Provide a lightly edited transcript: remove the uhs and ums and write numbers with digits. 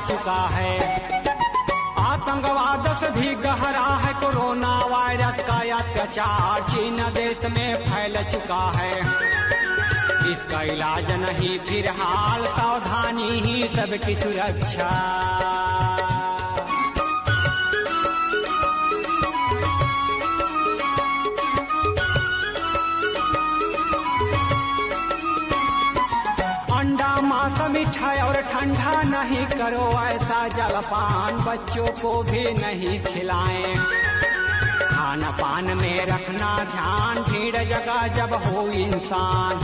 चुका है। आतंकवाद से भी गहरा है कोरोना वायरस का अत्याचार, चीन देश में फैल चुका है। इसका इलाज नहीं फिलहाल, सावधानी ही सबकी सुरक्षा। अंडा मांस मिठाई और ठंडा नहीं करो ऐसा जलपान, बच्चों को भी नहीं खिलाएं। खान पान में रखना ध्यान, भीड़ जगह जब हो इंसान।